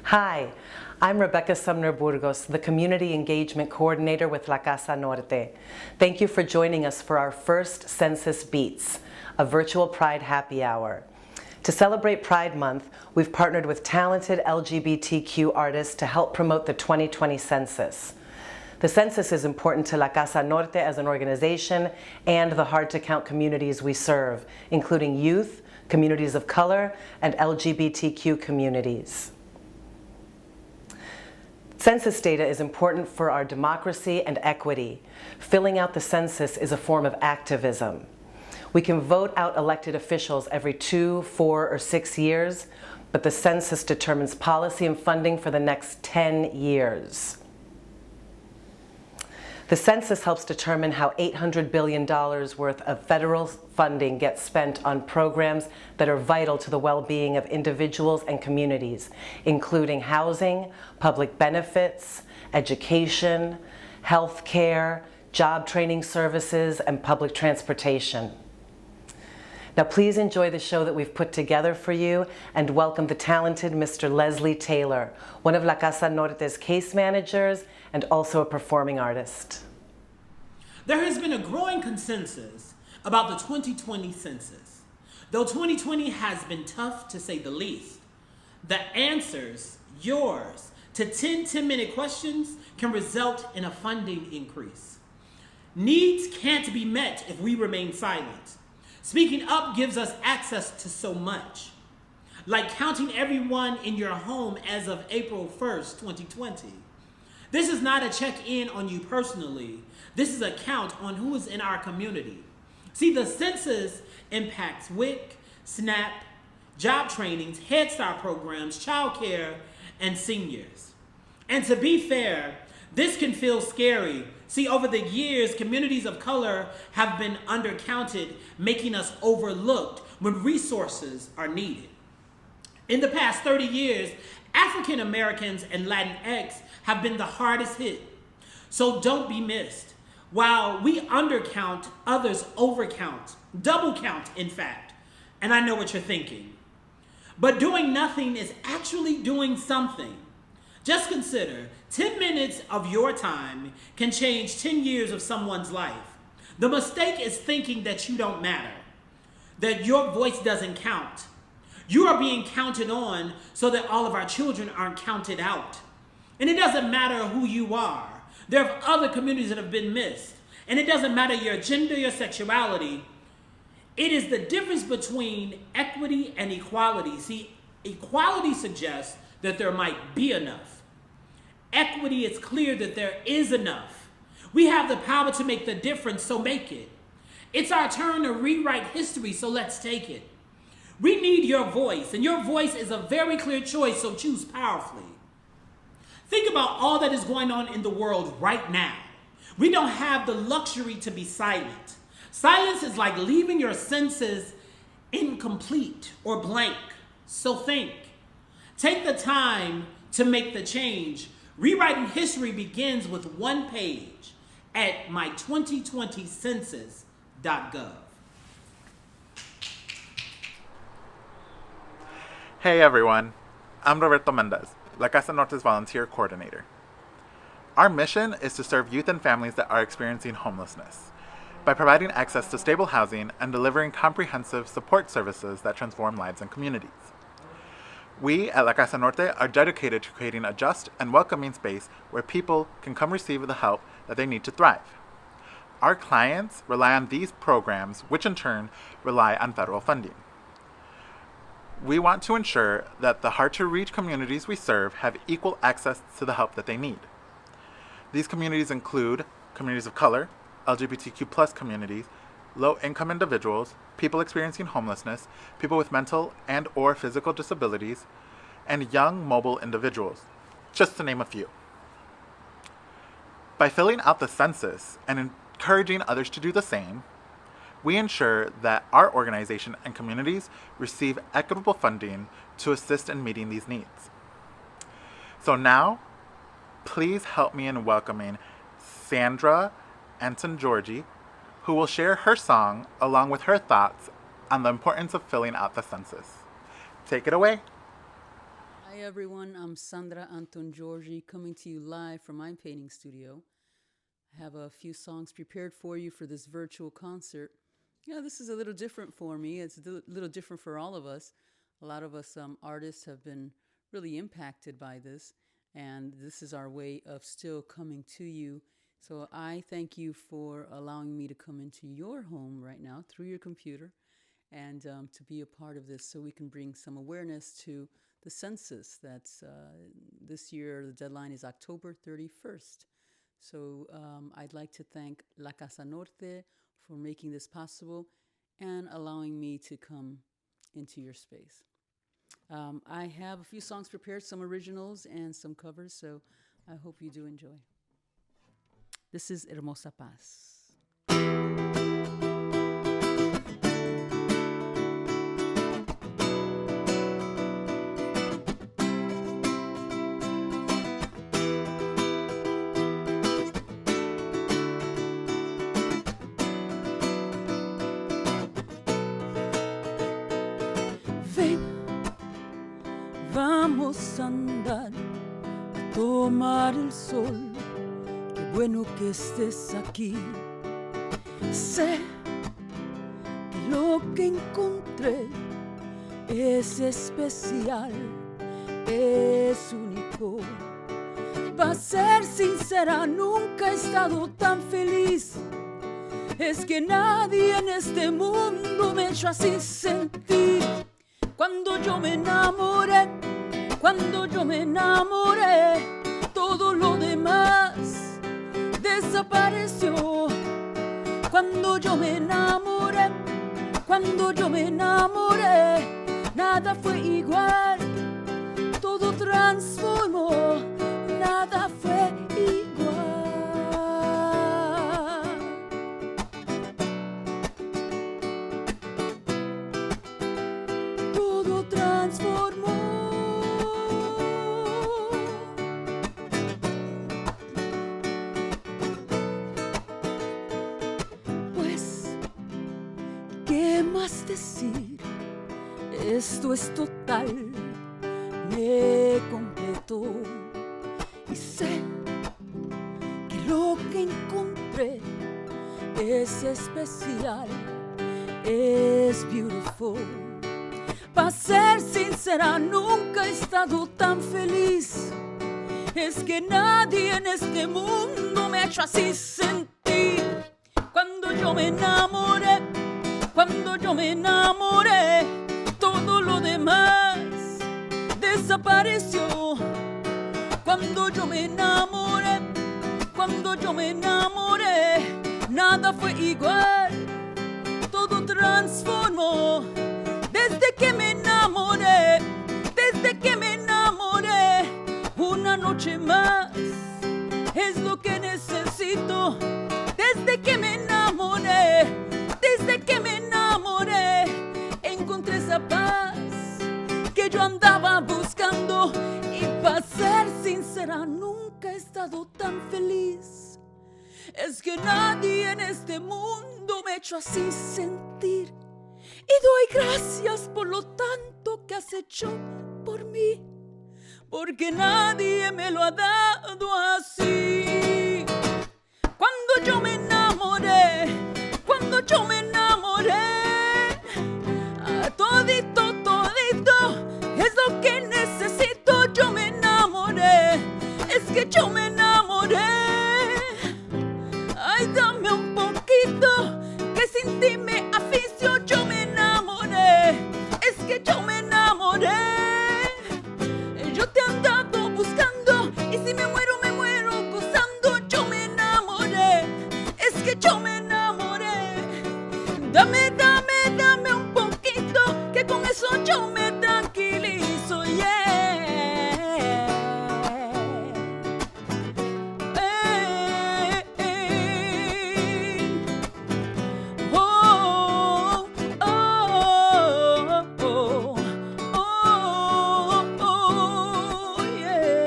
Hi, I'm Rebecca Sumner Burgos, the Community Engagement Coordinator with La Casa Norte. Thank you for joining us for our first Census Beats, a virtual Pride happy hour. To celebrate Pride Month, we've partnered with talented LGBTQ artists to help promote the 2020 census. The census is important to La Casa Norte as an organization and the hard-to-count communities we serve, including youth, communities of color, and LGBTQ communities. Census data is important for our democracy and equity. Filling out the census is a form of activism. We can vote out elected officials every 2, 4, or 6 years, but the census determines policy and funding for the next 10 years. The census helps determine how $800 billion worth of federal funding gets spent on programs that are vital to the well-being of individuals and communities, including housing, public benefits, education, health care, job training services, and public transportation. Now please enjoy the show that we've put together for you and welcome the talented Mr. Leslie Taylor, one of La Casa Norte's case managers and also a performing artist. There has been a growing consensus about the 2020 census. Though 2020 has been tough to say the least, the answers, yours, to 10 10-minute questions can result in a funding increase. Needs can't be met if we remain silent. Speaking up gives us access to so much, like counting everyone in your home as of April 1st, 2020. This is not a check-in on you personally. This is a count on who is in our community. See, the census impacts WIC, SNAP, job trainings, Head Start programs, childcare, and seniors. And to be fair, this can feel scary. See, over the years, communities of color have been undercounted, making us overlooked when resources are needed. In the past 30 years, African Americans and Latinx have been the hardest hit. So don't be missed. While we undercount, others overcount, double count, in fact. And I know what you're thinking. But doing nothing is actually doing something. Just consider 10 minutes of your time can change 10 years of someone's life. The mistake is thinking that you don't matter, that your voice doesn't count. You are being counted on so that all of our children aren't counted out. And it doesn't matter who you are. There are other communities that have been missed. And it doesn't matter your gender, your sexuality. It is the difference between equity and equality. See, equality suggests that there might be enough. Equity is clear that there is enough. We have the power to make the difference, so make it. It's our turn to rewrite history, so let's take it. We need your voice, and your voice is a very clear choice, so choose powerfully. Think about all that is going on in the world right now. We don't have the luxury to be silent. Silence is like leaving your senses incomplete or blank, so think. Take the time to make the change. Rewriting history begins with one page at my2020census.gov. Hey everyone, I'm Roberto Mendez, La Casa Norte's volunteer coordinator. Our mission is to serve youth and families that are experiencing homelessness by providing access to stable housing and delivering comprehensive support services that transform lives and communities. We at La Casa Norte are dedicated to creating a just and welcoming space where people can come receive the help that they need to thrive. Our clients rely on these programs, which in turn rely on federal funding. We want to ensure that the hard-to-reach communities we serve have equal access to the help that they need. These communities include communities of color, LGBTQ+ communities, low-income individuals, people experiencing homelessness, people with mental and/or physical disabilities, and young mobile individuals, just to name a few. By filling out the census and encouraging others to do the same, we ensure that our organization and communities receive equitable funding to assist in meeting these needs. So now, please help me in welcoming Sandra Antongiorgi, who will share her song along with her thoughts on the importance of filling out the census. Take it away. Hi everyone, I'm Sandra Antongiorgi coming to you live from my painting studio. I have a few songs prepared for you for this virtual concert. This is a little different for me. It's a little different for all of us. A lot of us artists have been really impacted by this, and this is our way of still coming to you. So I thank you for allowing me to come into your home right now through your computer and to be a part of this so we can bring some awareness to the census. That's this year, the deadline is October 31st. So I'd like to thank La Casa Norte for making this possible and allowing me to come into your space. I have a few songs prepared, some originals and some covers, so I hope you do enjoy. This is Hermosa Paz. Vamos a andar, a tomar el sol. Qué bueno que estés aquí. Sé que lo que encontré es especial, es único. Para ser sincera, nunca he estado tan feliz. Es que nadie en este mundo me ha hecho así sentir. Cuando yo me enamoré, todo lo demás desapareció. Cuando yo me enamoré, nada fue igual, todo transformó, nada fue igual. Todo transformó. ¿Qué más decir? Esto es total, me completó. Y sé que lo que encontré es especial, es beautiful. Para ser sincera, nunca he estado tan feliz. Es que nadie en este mundo me ha hecho así sentir. Cuando yo me enamoré, todo lo demás desapareció. Cuando yo me enamoré, nada fue igual, todo transformó. Desde que me enamoré, una noche más es lo que necesito. Desde que me enamoré, encontré esa paz que yo andaba buscando. Y para ser sincera, nunca he estado tan feliz. Es que nadie en este mundo me ha hecho así sentir. Y doy gracias por lo tanto que has hecho por mí, porque nadie me lo ha dado así. Cuando yo me enamoré, todito es lo que necesito. Yo me enamoré, es que yo me enamoré. Ay, dame un poquito, que sin ti me aficio. Yo me enamoré, es que yo me enamoré. Yo te he andado buscando y si me muero gozando. Yo me enamoré, es que yo me enamoré. Dame un poquito, que con eso yo me tranquilizo, yeah. Oh, oh, oh, oh, oh, yeah.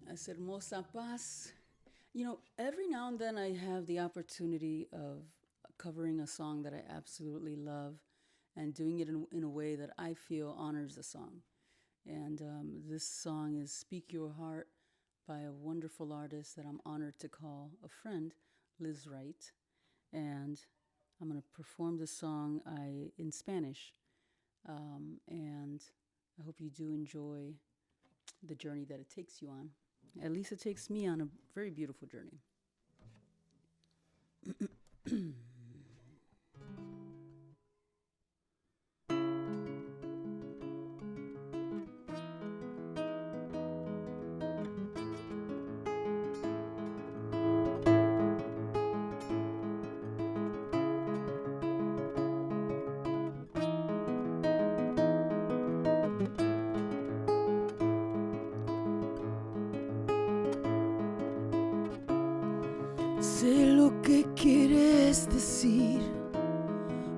That's Hermosa Paz. You know, every now and then I have the opportunity of covering a song that I absolutely love and doing it in a way that I feel honors the song. And this song is Speak Your Heart by a wonderful artist that I'm honored to call a friend, Liz Wright. And I'm going to perform the song in Spanish. And I hope you do enjoy the journey that it takes you on. At least it takes me on a very beautiful journey. Sé lo que quieres decir,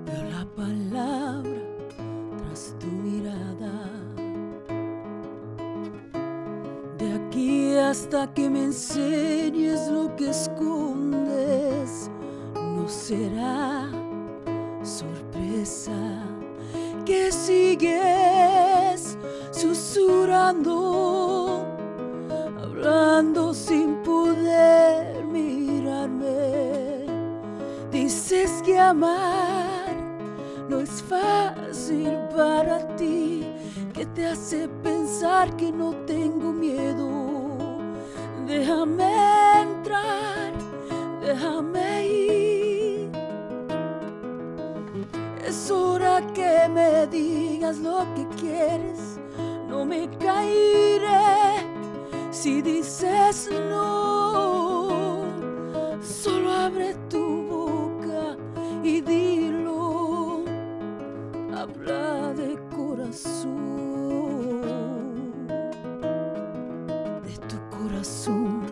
veo la palabra tras tu mirada. De aquí hasta que me enseñes lo que escondes, no será sorpresa que sigues susurrando, hablando sin poder mirarme. Dices que amar no es fácil para ti, que te hace pensar que no tengo miedo. Déjame entrar, déjame ir. Es hora que me digas lo que quieres, no me caeré si dices no. Solo abre tu boca y dilo, habla de corazón, de tu corazón.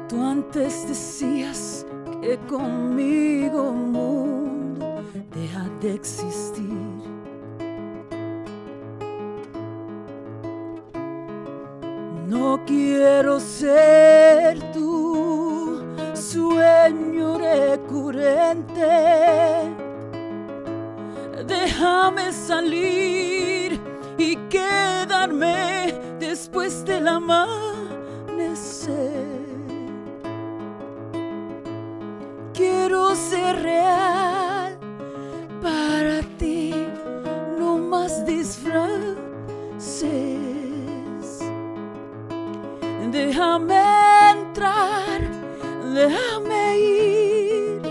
Tú antes decías que conmigo mundo deja de existir. No quiero ser tu sueño recurrente. Déjame salir y quedarme después del amanecer. Quiero ser real para ti, no más disfraces. Déjame entrar, déjame ir.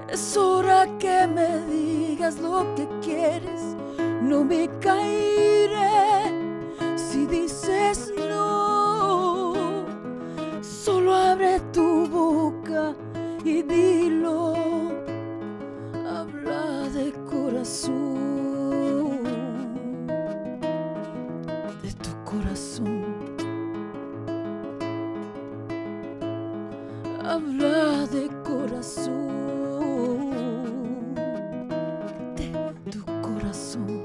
Es hora que me digas lo que quieres, no me caeré si dices no. Solo abre tu boca y dilo, habla de corazón, de tu corazón. Habla de corazón, de tu corazón.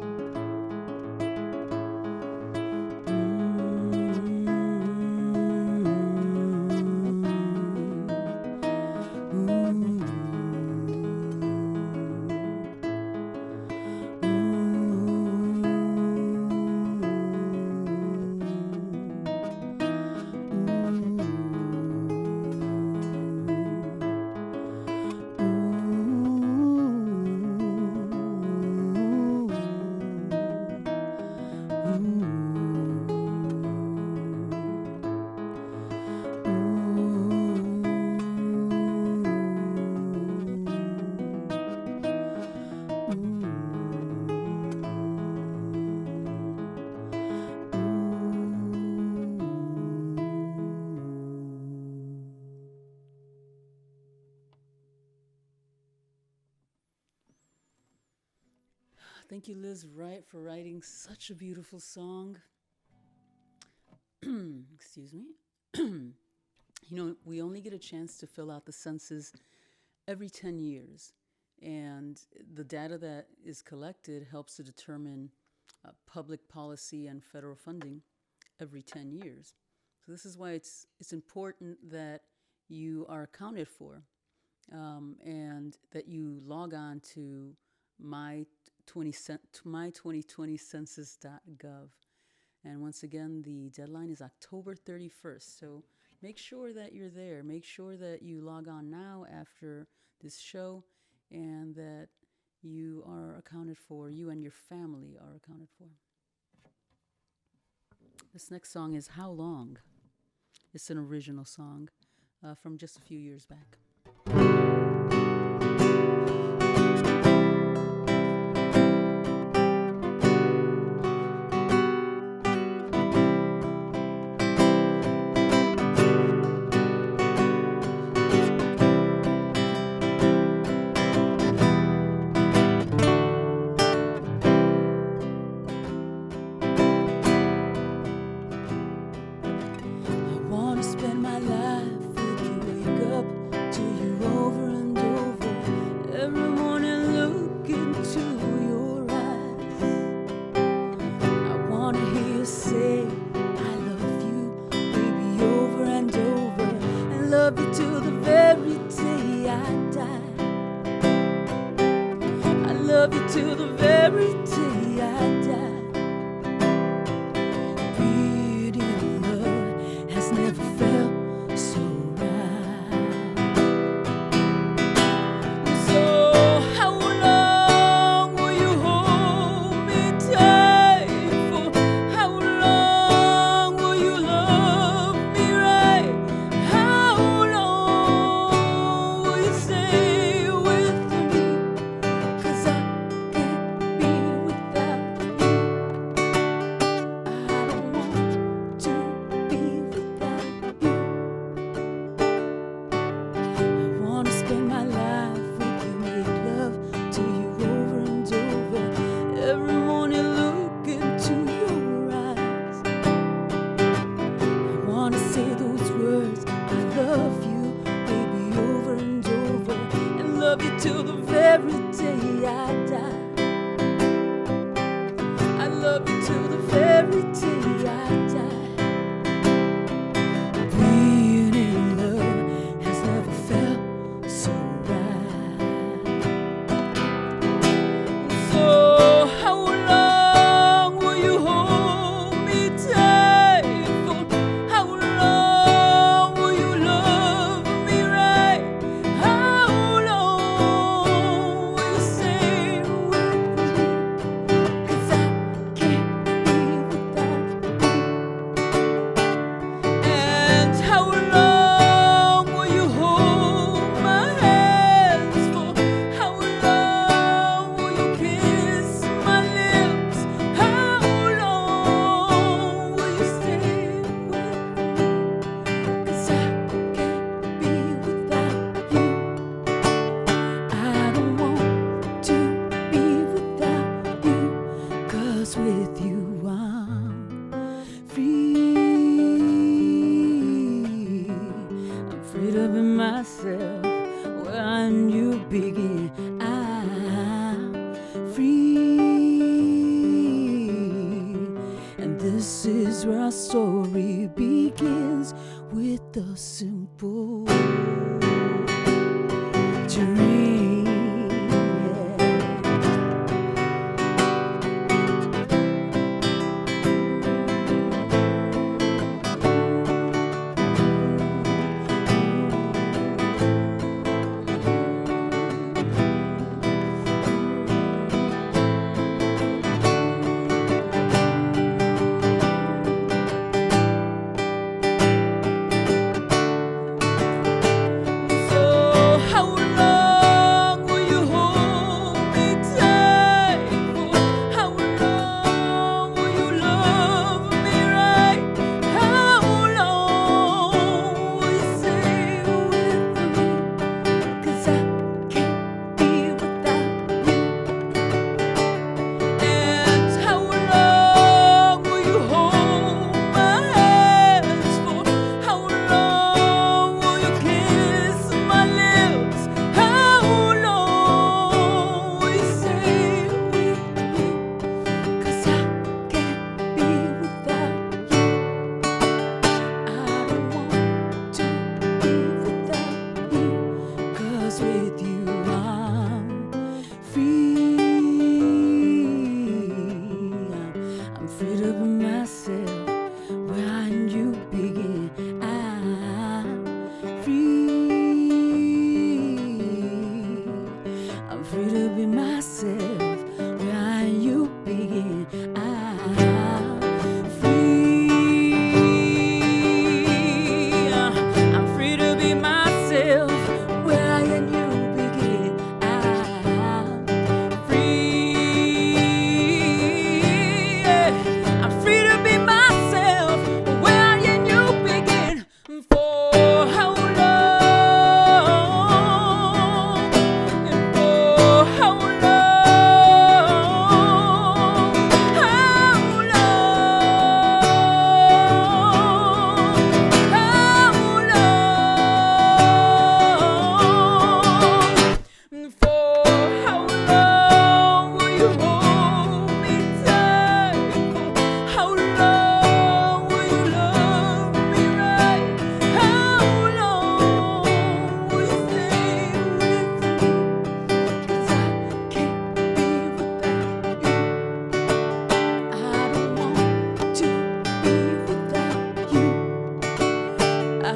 Thank you, Liz Wright, for writing such a beautiful song. Excuse me. You know, we only get a chance to fill out the census every 10 years. And the data that is collected helps to determine public policy and federal funding every 10 years. This is why it's important that you are accounted for, and that you log on to my2020census.gov. And once again, the deadline is October 31st. So make sure that you're there. Make sure that you log on now after this show, and that you are accounted for, you and your family are accounted for. This next song is How Long? It's an original song from just a few years back.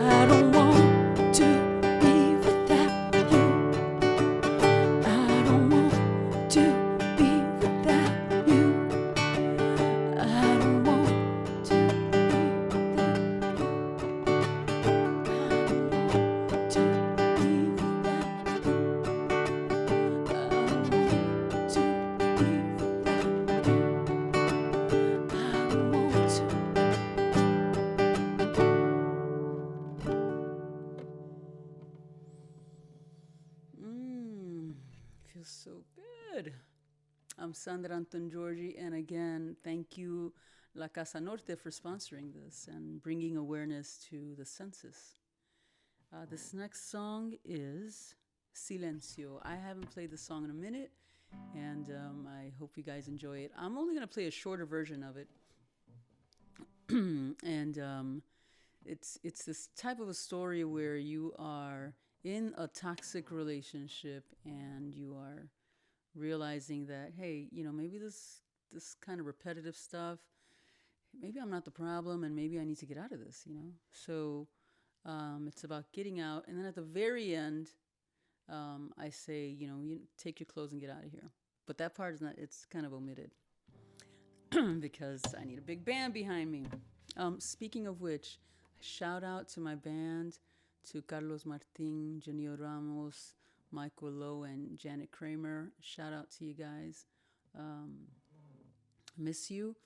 I don't want to be without you. I don't want to be without you. I don't want to be without you. Feels so good. I'm Sandra Antongiorgi, and again, thank you, La Casa Norte, for sponsoring this and bringing awareness to the census. This next song is Silencio. I haven't played the song in a minute, and I hope you guys enjoy it. I'm only going to play a shorter version of it. And it's this type of a story where you are in a toxic relationship and you are realizing that, hey, maybe this kind of repetitive stuff, maybe I'm not the problem and maybe I need to get out of this, So it's about getting out. And then at the very end, I say, you take your clothes and get out of here. But that part is not, it's kind of omitted because I need a big band behind me. Speaking of which, shout out to my band, to Carlos Martin, Janio Ramos, Michael Lowe, and Janet Kramer. Shout out to you guys. Miss you.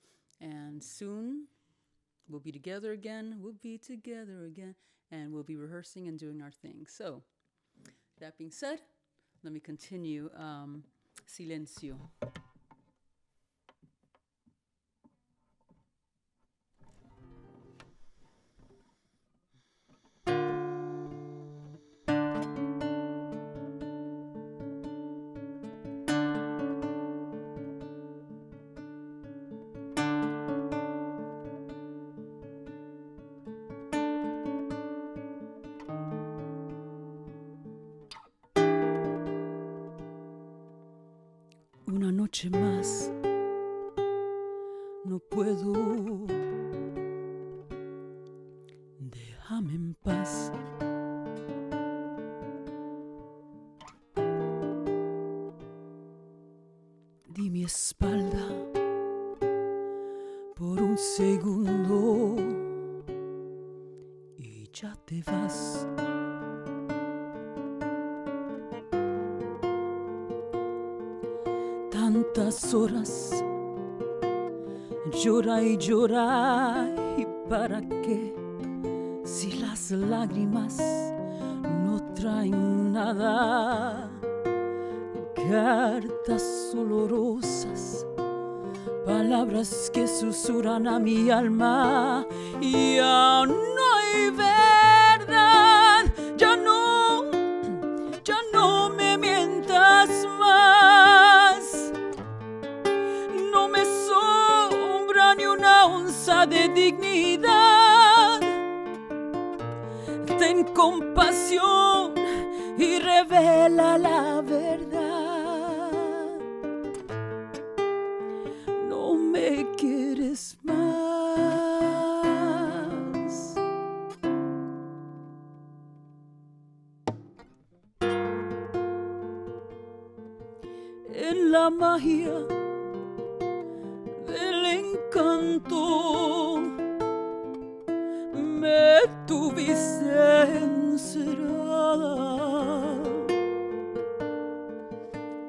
And soon we'll be together again. And we'll be rehearsing and doing our thing. So, that being said, let me continue. Silencio. Una noche más, no puedo, déjame en paz. Di mi espalda por un segundo y ya te vas. Tantas horas, llora y llora, ¿y para qué? Si las lágrimas no traen nada. Cartas olorosas, palabras que susurran a mi alma, y ya no hay verdad, ya no me mientas más. No me sobra ni una onza de dignidad. Ten compasión y revela la verdad. No me quieres más. En la magia del encanto me tuviste encerrada.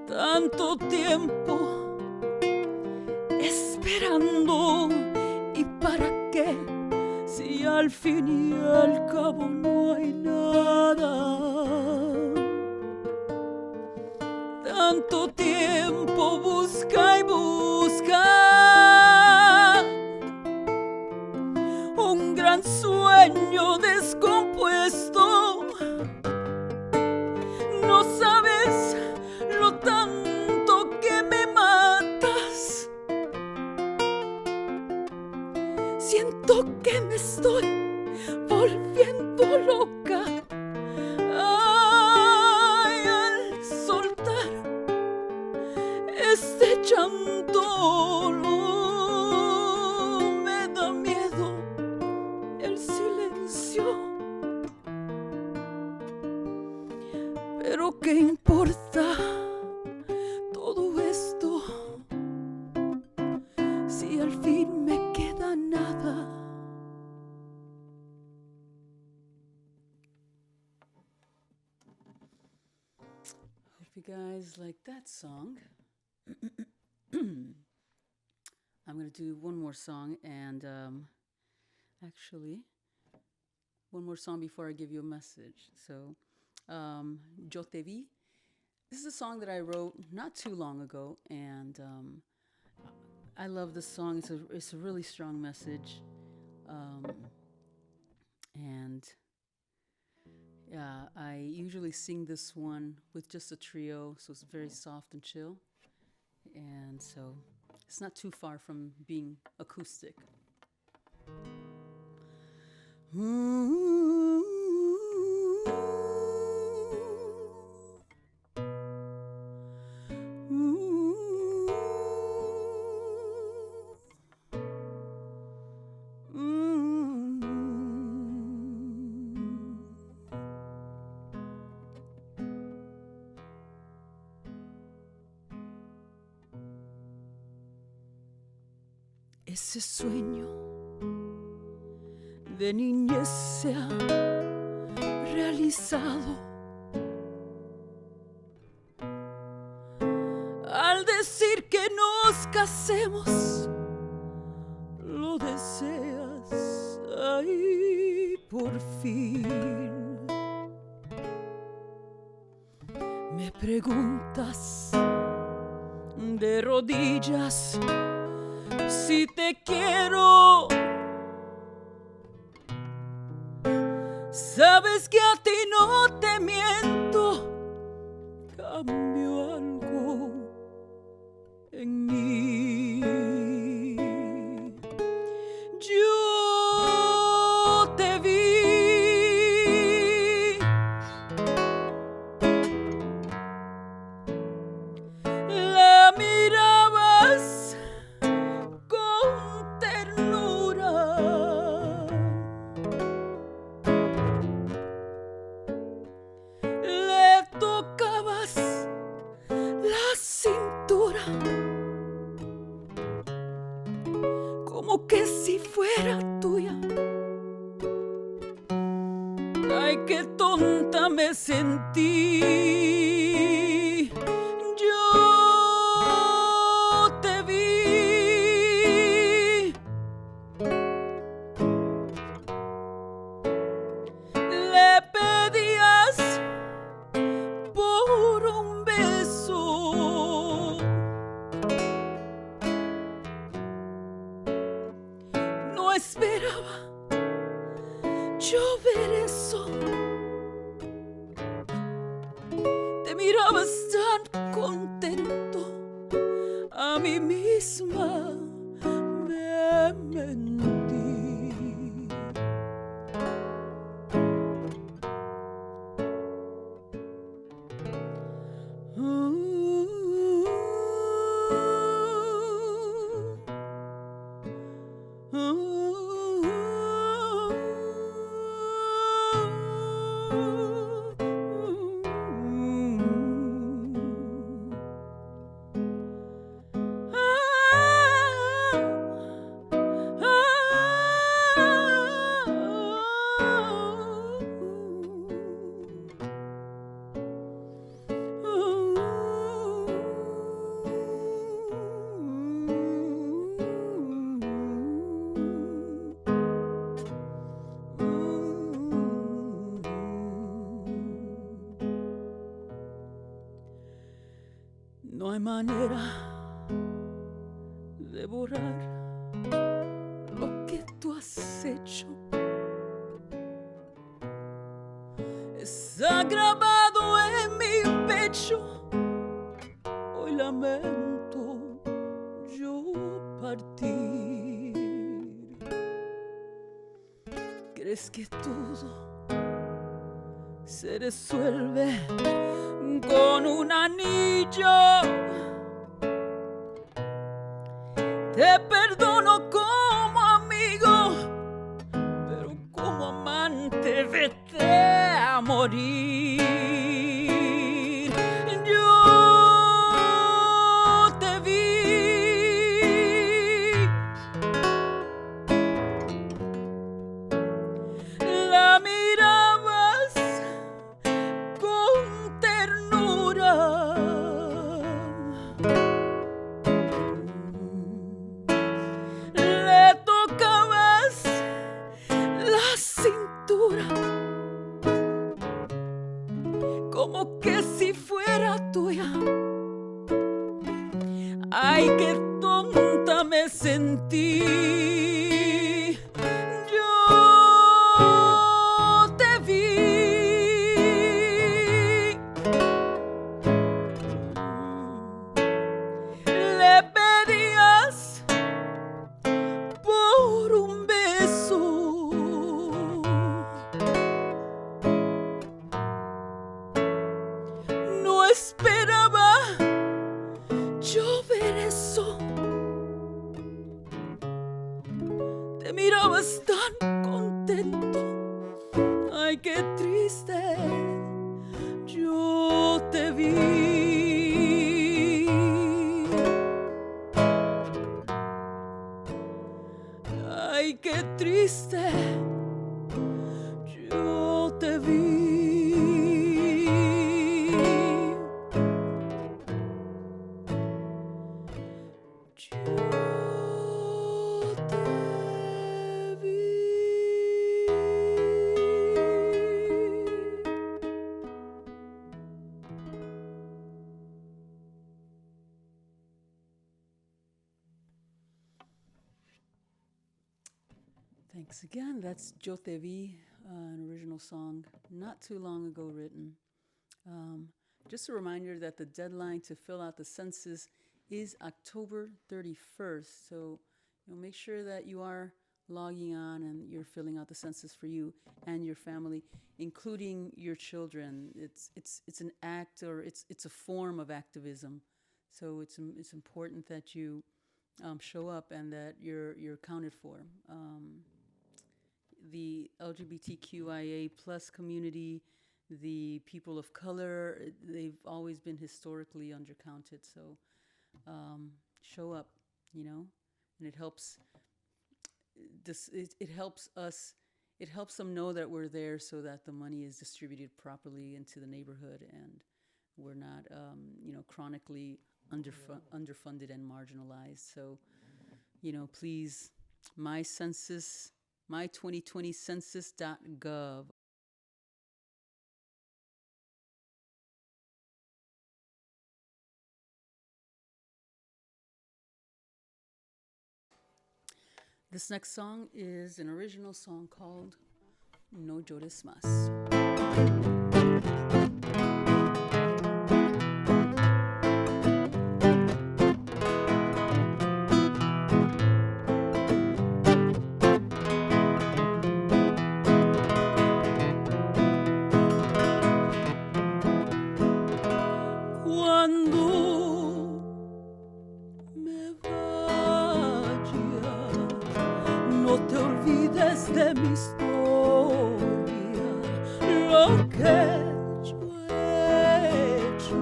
Tanto tiempo esperando, ¿y para qué? Si al fin y al cabo no hay nada. Tanto tiempo busca y busca un gran sueño descompuesto. No sabes lo tanto que me matas. Siento que me estoy volviendo loca. Ay, al soltar este llanto, no me da miedo el silencio. Pero ¿qué importa todo esto si al fin me queda nada? Hope you guys like that song. I'm going to do one more song, and actually, one more song before I give you a message. So, Yo Te Vi. This is a song that I wrote not too long ago, and I love this song. It's a really strong message, and yeah, I usually sing this one with just a trio, so it's very soft and chill, and so it's not too far from being acoustic. Ese sueño de niñez se ha realizado al decir que nos casemos. Lo deseas, ay, por fin. Me preguntas de rodillas si te quiero. Sabes que a ti no te miento. Cambio algo en mí. Yo te vi. La mirabas con ternura. Le tocabas la cintura como que si fuera tuya. Ay, qué tonta me sentí. Yo te vi. Le pedías por un beso. No esperaba yo ver eso. Te mirabas tan contento. A mí misma me mentí. No hay manera de borrar lo que tú has hecho. Está grabado en mi pecho. Hoy lamento yo partir. ¿Crees que todo se resuelve con un anillo? Te perdono como amigo, pero como amante vete a morir. como que si fuera tuya. Ay, qué tonta me sentí. Yo te vi. Le pedías por un beso. No esperaba yo ver eso. Te mirabas tan contento. Ay, qué triste. Yo te vi. Ay, qué triste. Yo te vi. Thanks again. That's Yo Te Vi, an original song not too long ago written. Just a reminder that the deadline to fill out the census is October 31st. So make sure that you are logging on and you're filling out the census for you and your family, including your children. It's an act, or it's a form of activism. So it's important that you show up and that you're accounted for. The LGBTQIA plus community, the people of color, they've always been historically undercounted. So show up, and it helps. It helps us. It helps them know that we're there, so that the money is distributed properly into the neighborhood, and we're not, chronically underfunded and marginalized. So, please, my census. My2020census.gov. This next song is an original song called No Llores Más. De mi historia, lo que yo he hecho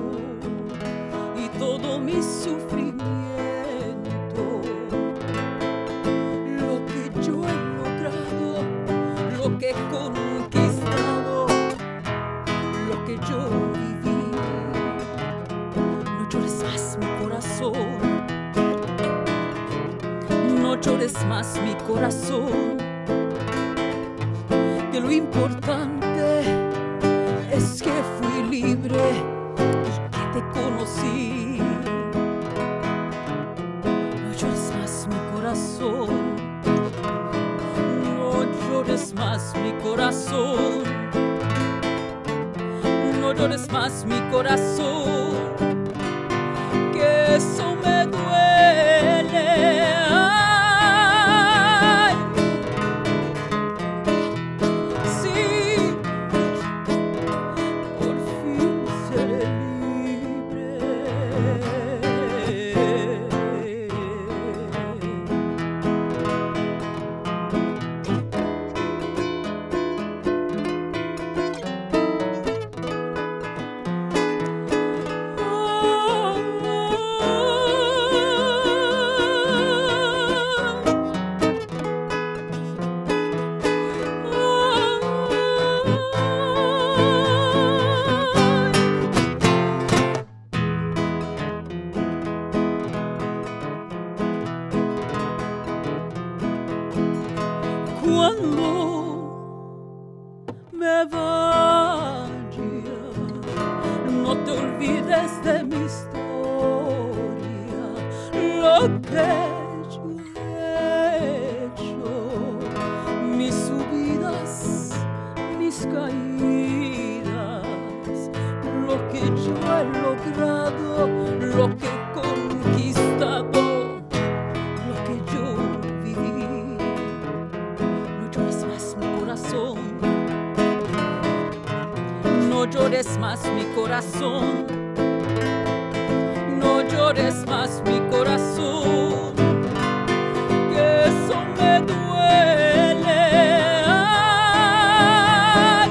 y todo mi sufrimiento, lo que yo he logrado, lo que he conquistado, lo que yo viví. No llores más mi corazón, no llores más mi corazón. Que lo importante es que fui libre y que te conocí. No llores más mi corazón, no llores más mi corazón, no llores más mi corazón, que eso me duele. caídas, lo que yo he logrado, lo que he conquistado, lo que yo viví. No llores más mi corazón, no llores más mi corazón, no llores más mi corazón, que eso me duele. Ay,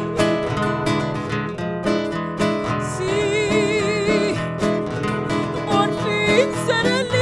sí, por fin seré libre.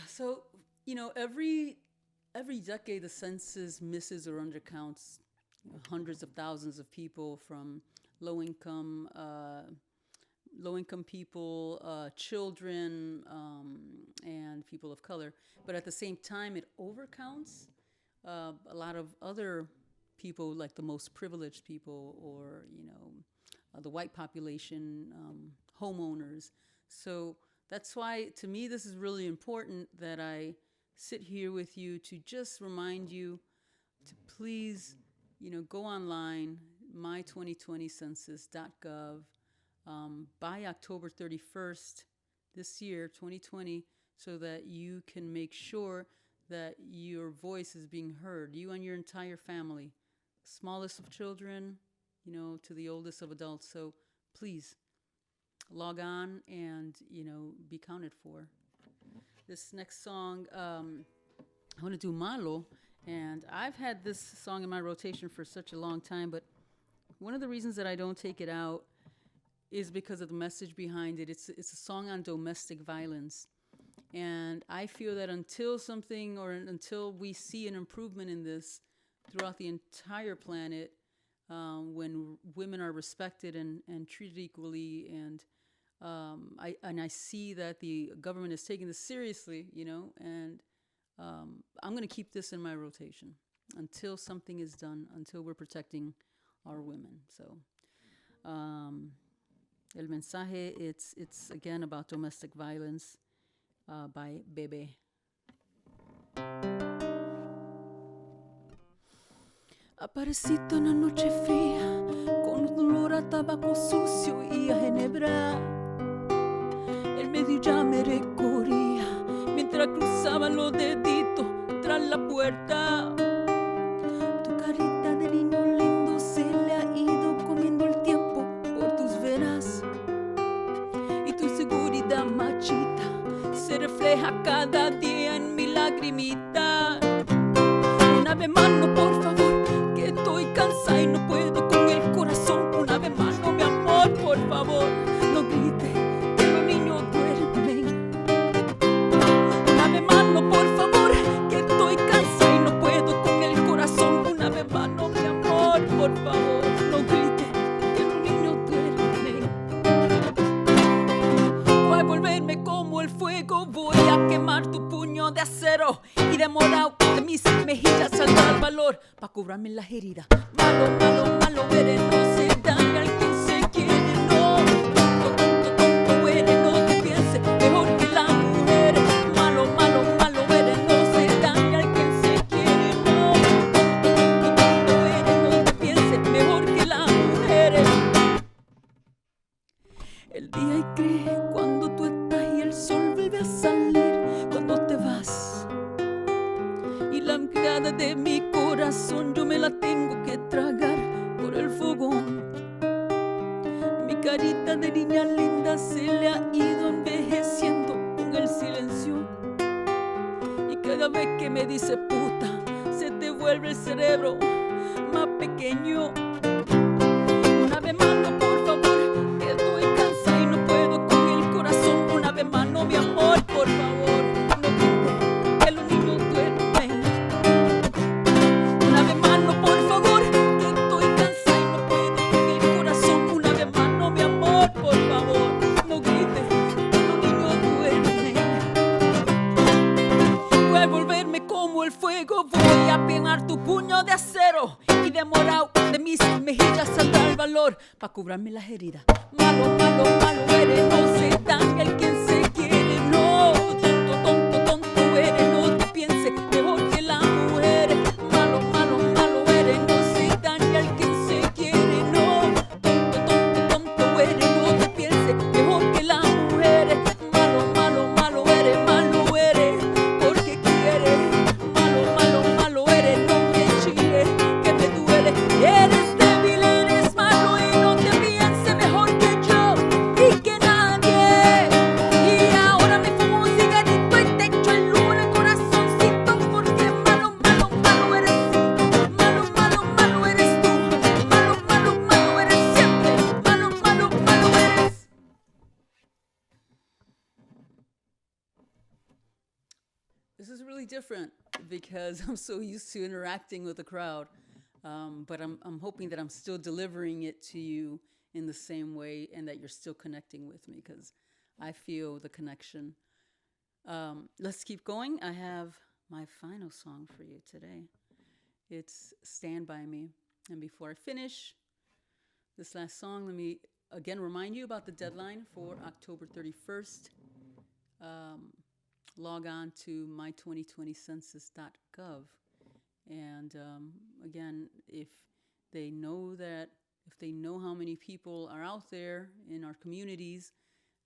So, every decade the census misses or undercounts hundreds of thousands of people, from low income people, children, and people of color. But at the same time, it overcounts a lot of other people, like the most privileged people, or the white population, homeowners. So that's why, to me, this is really important that I sit here with you to just remind you to please, go online, my2020census.gov, by October 31st this year, 2020, so that you can make sure that your voice is being heard, you and your entire family, smallest of children, to the oldest of adults. So please log on and, be counted for. This next song, I want to do Milo, and I've had this song in my rotation for such a long time, but one of the reasons that I don't take it out is because of the message behind it. It's a song on domestic violence. And I feel that until we see an improvement in this throughout the entire planet, when women are respected and treated equally, and I see that the government is taking this seriously, and I'm going to keep this in my rotation until something is done, until we're protecting our women. So, El Mensaje, it's again about domestic violence, by Bebe. Apareciste una noche fría, con olor a tabaco sucio y a ginebra. El medio ya me recorría, mientras cruzaba los deditos tras la puerta. Tu carita de niño lindo se le ha ido comiendo el tiempo por tus venas. Y tu seguridad machita se refleja cada día en mi lagrimita. Una vez más, no, por favor, que estoy cansada y no puedo con el corazón. Una vez más, no, mi amor, por favor, no grites que los niños duermen. Una vez más, no, por favor, que estoy cansada y no puedo con el corazón. Una vez más, no, mi amor, por favor, no grites que los niños duermen. puño de acero y de morado de mis mejillas saldrá el valor para curarme las heridas. Malo, malo, malo eres, no se daña al quien se quiere, no. Tonto, tonto, tonto eres, no te pienses mejor que las mujeres. Malo, malo, malo eres, no se daña al quien se quiere, no. Tonto, tonto, tonto eres, no te pienses mejor que las mujeres. El día y gris cuando tú estás y el sol vuelve a salir cuando te vas. Y la mirada de mi corazón yo me la tengo que tragar por el fogón. Mi carita de niña linda se le ha ido envejeciendo con el silencio. Y cada vez que me dice puta, se te vuelve el cerebro más pequeño. Una vez más, no, por favor, que estoy cansada y no puedo con el corazón. Una vez más, no, mi amor, por favor, no grites que los niños duermen. Una vez más, no, por favor, que estoy cansada y no puedo con el corazón. Una vez más, no, mi amor, por favor, no grites que los niños duermen. Voy a volverme como el fuego, voy a pegar tu puño de acero y de morado de mis mejillas saldrá el valor para curarme las heridas. Malo, malo, malo eres, no se daña el quien se quiere, no. Tonto, tonto, tonto eres, no te pienses mejor que las mujeres. Malo, malo, malo eres, no se daña el quien se quiere, no. Tonto, tonto, tonto eres, no te pienses mejor que las mujeres. Malo, malo, malo eres, porque quieres. Malo, malo, malo eres, no me chilles, que me duele. Eres débil, eres malo y no te pienses mejor que yo y que nadie. Y ahora me fumo un cigarrito y te echo el humo en el corazoncito, porque malo, malo, malo eres tú. Malo, malo, malo eres tú. Malo, malo, malo eres siempre. Malo, malo, malo eres. This is really different because I'm so used to interacting with the crowd. But I'm hoping that I'm still delivering it to you in the same way and that you're still connecting with me because I feel the connection. Let's keep going. I have my final song for you today. It's Stand By Me. And before I finish this last song, let me again remind you about the deadline for October 31st. Log on to my2020census.gov. And again, if they know how many people are out there in our communities,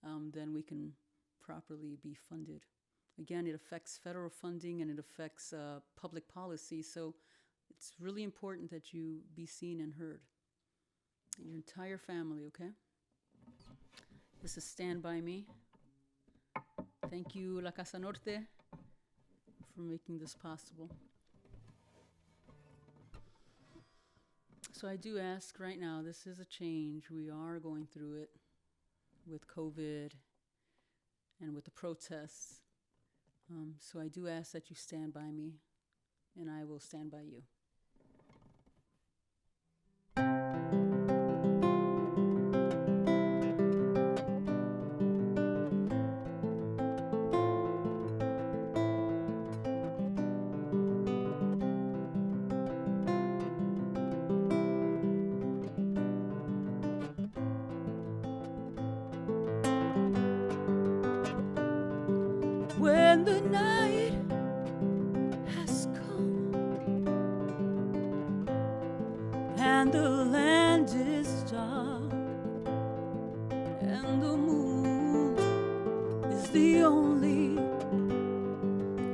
then we can properly be funded. Again, it affects federal funding and it affects public policy, so it's really important that you be seen and heard. Your entire family, okay? This is Stand By Me. Thank you, La Casa Norte, for making this possible. So I do ask right now, this is a change. We are going through it with COVID and with the protests. So I do ask that you stand by me, and I will stand by you. When the night has come and the land is dark and the moon is the only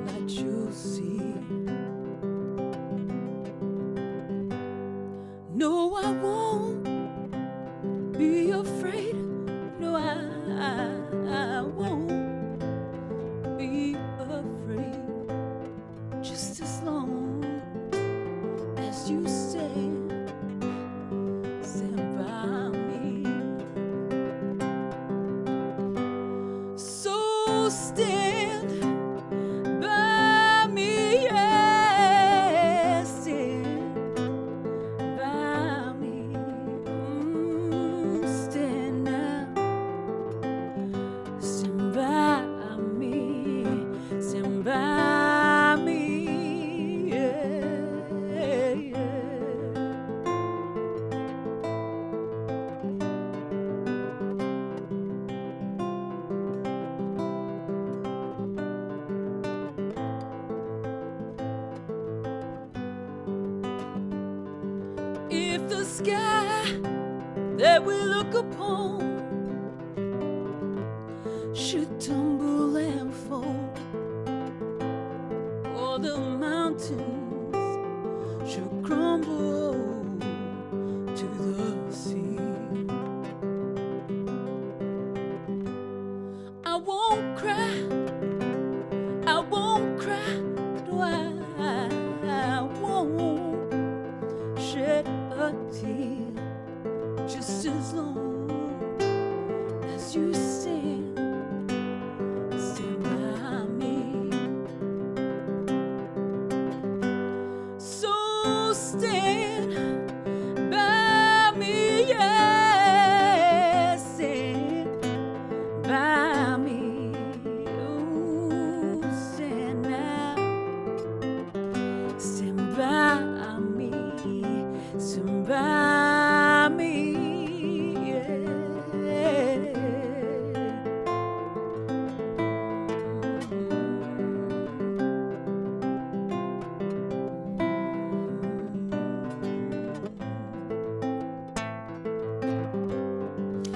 light you'll see, no, I won't be afraid. No, I won't be afraid, just as long as you stand by me. So stand by me, yes, stand by me. Stand now, stand by me, stand by the sky that we look upon should tumble and fall, or the mountains should crumble to the sea. I won't cry, I won't cry, no, I won't shed a tear, just as long as you stand by me. So stand by me, yes, stand by me. Oh, stand now, stand by me, stand by me, yeah.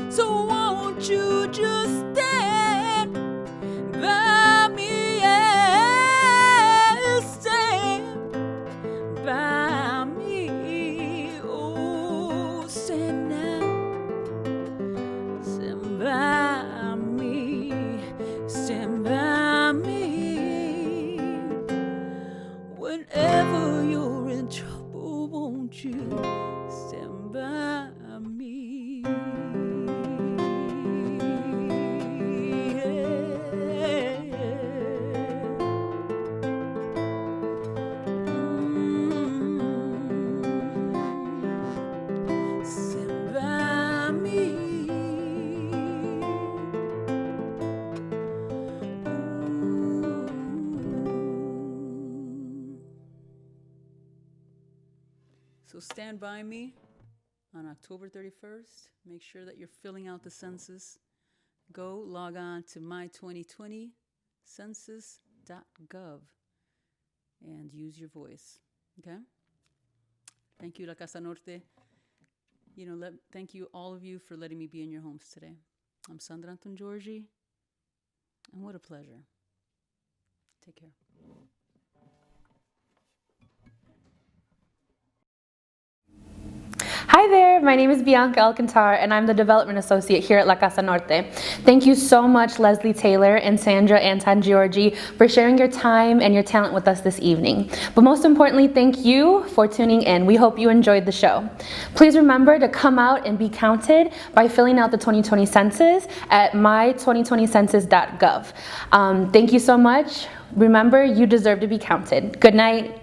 So won't you just stand by me, yes, stand by me. Oh, stand now, stand by me, stand by me. Whenever you're in trouble, won't you stand by me? Stand by me. So stand by me on October 31st. Make sure that you're filling out the census. Go log on to my2020 census.gov and use your voice. Okay? Thank you, La Casa Norte. Thank you, all of you, for letting me be in your homes today. I'm Sandra Antongiorgi, and what a pleasure. Take care. Hi there, my name is Bianca Alcantar and I'm the Development Associate here at La Casa Norte. Thank you so much, Leslie Taylor and Sandra Antongiorgi, for sharing your time and your talent with us this evening. But most importantly, thank you for tuning in. We hope you enjoyed the show. Please remember to come out and be counted by filling out the 2020 census at my2020census.gov. Thank you so much. Remember, you deserve to be counted. Good night.